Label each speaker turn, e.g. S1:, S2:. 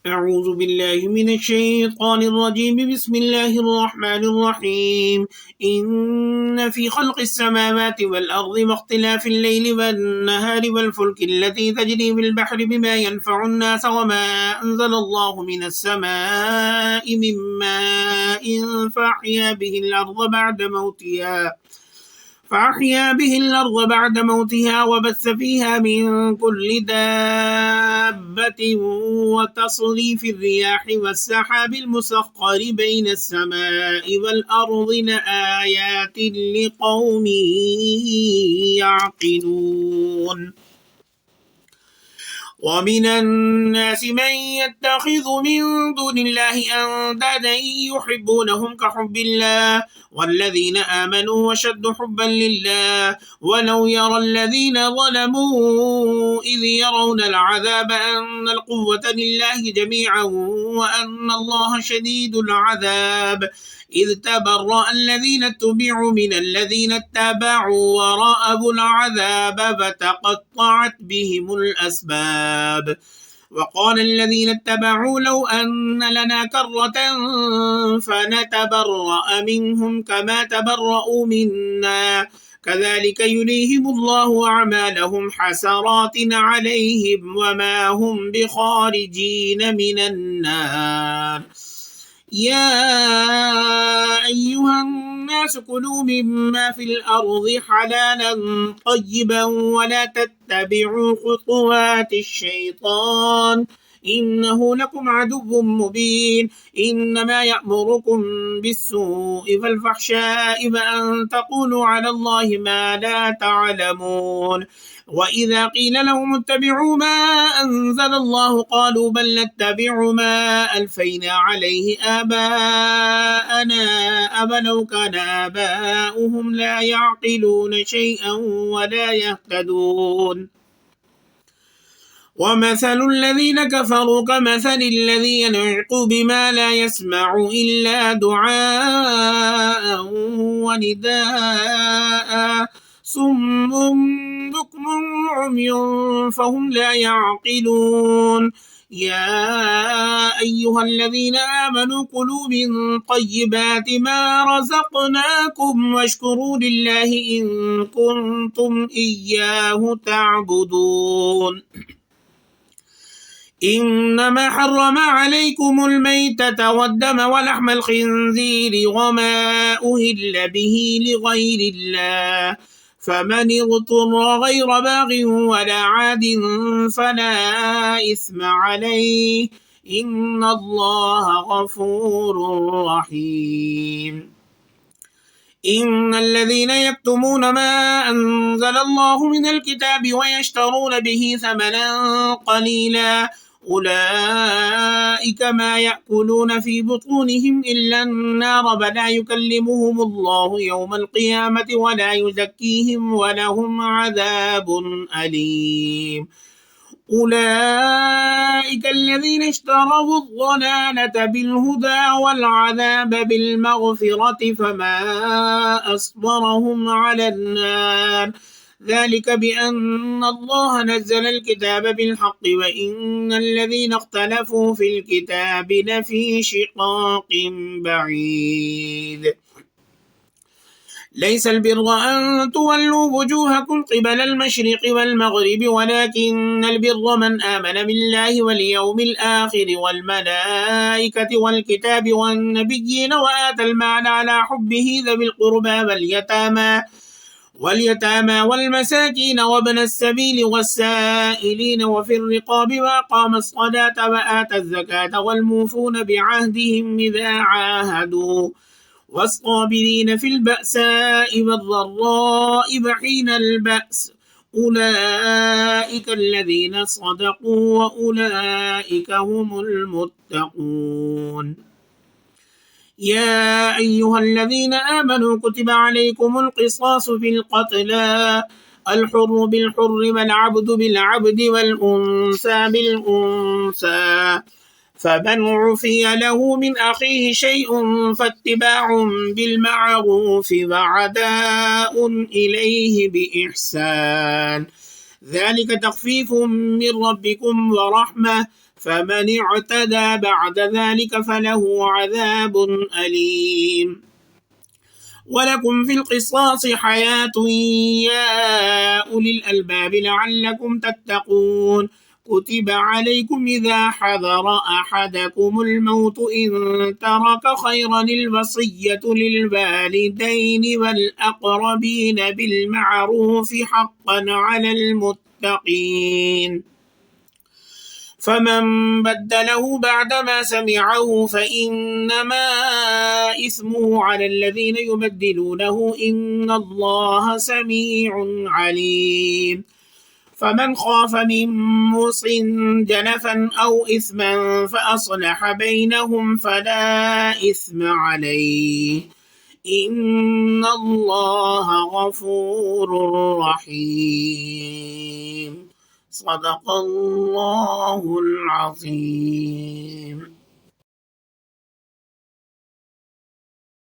S1: أعوذ بالله من الشيطان الرجيم. بسم الله الرحمن الرحيم. إن في خلق السماوات والأرض واختلاف الليل والنهار والفلك التي تجري في البحر بما ينفع الناس وما أنزل الله من السماء من ماء فأحيا به الأرض بعد موتها وبث فيها من كل دابة وتصريف الرياح والسحاب المسخر بين السماء والأرض لآيات لقوم يعقلون. ومن الناس من يتخذ من دون الله أندادا يحبونهم كحب الله والذين آمنوا وشد حبا لله ولو يرى الذين ظلموا إذ يرون العذاب أن القوة لله جميعا وأن الله شديد العذاب إذ تبرأ الذين اتبعوا من الذين اتبعوا ورأوا العذاب فتقطعت بهم الأسباب. وقال الذين اتبعوا لو أن لنا كرة فنتبرأ منهم كما تبرأوا منا كذلك يريهم الله أعمالهم حسرات عليهم وما هم بخارجين من النار. يا أيها الناس كلوا مما في الأرض حلالا طيبا ولا تتبعوا خطوات الشيطان إنه لكم عدو مبين. إنما يأمركم بالسوء والفحشاء وأن تقولوا على الله ما لا تعلمون. وإذا قيل لهم اتبعوا ما أنزل الله قالوا بل نتبع ما ألفينا عليه آباءنا أولو كان آباؤهم لا يعقلون شيئا ولا يهتدون. ومثل الذين كفروا كمثل الذي ينعق بما لا يسمع إلا دعاء ونداء صم بكم عمي فهم لا يعقلون. يا أيها الذين آمنوا كلوا من طيبات ما رزقناكم واشكروا لله إن كنتم إياه تعبدون. إنما حرم عليكم الميتة والدم ولحم الخنزير وما أهل به لغير الله فمن اضطر غير باغ ولا عاد فلا إثم عليه إن الله غفور رحيم. إن الذين يكتمون ما أنزل الله من الكتاب ويشترون به ثمنا قليلا أولئك ما يأكلون في بطونهم إلا النار ولا يكلمهم الله يوم القيامة ولا يزكيهم ولهم عذاب أليم. أولئك الذين اشتروا الضلالة بالهدى والعذاب بالمغفرة فما أصبرهم على النار ذلك بأن الله نزل الكتاب بالحق وإن الذين اختلفوا في الكتاب لفي شقاق بعيد. ليس البر أن تولوا وجوهكم قبل المشرق والمغرب ولكن البر من آمن بالله واليوم الآخر والملائكة والكتاب والنبيين وآتى المال على حبه ذوي القربى واليتامى والمساكين وابن السبيل والسائلين وفي الرقاب وأقام الصلاة وآتى الزكاة والموفون بعهدهم إذا عاهدوا والصابرين في البأساء والضراء وحين البأس أولئك الذين صدقوا وأولئك هم المتقون. يا أيها الذين آمنوا كتب عليكم القصاص في القتلى الحر بالحر والعبد بالعبد والأنثى بالأنثى فمن عفي له من أخيه شيء فاتباع بالمعروف وعداء إليه بإحسان ذلك تخفيف من ربكم ورحمة فمن اعتدى بعد ذلك فله عذاب أليم. ولكم في القصاص حياة يا أولي الألباب لعلكم تتقون. كتب عليكم إذا حضر أحدكم الموت إن ترك خيرا الوصية للوالدين والأقربين بالمعروف حقا على المتقين. فمن بدله بعدما سمعه فإنما إثمه على الذين يبدلونه إن الله سميع عليم. فمن خاف من موص جنفا أو إثما فأصلح بينهم فلا إثم عليه إن الله غفور رحيم. صدق الله العظيم.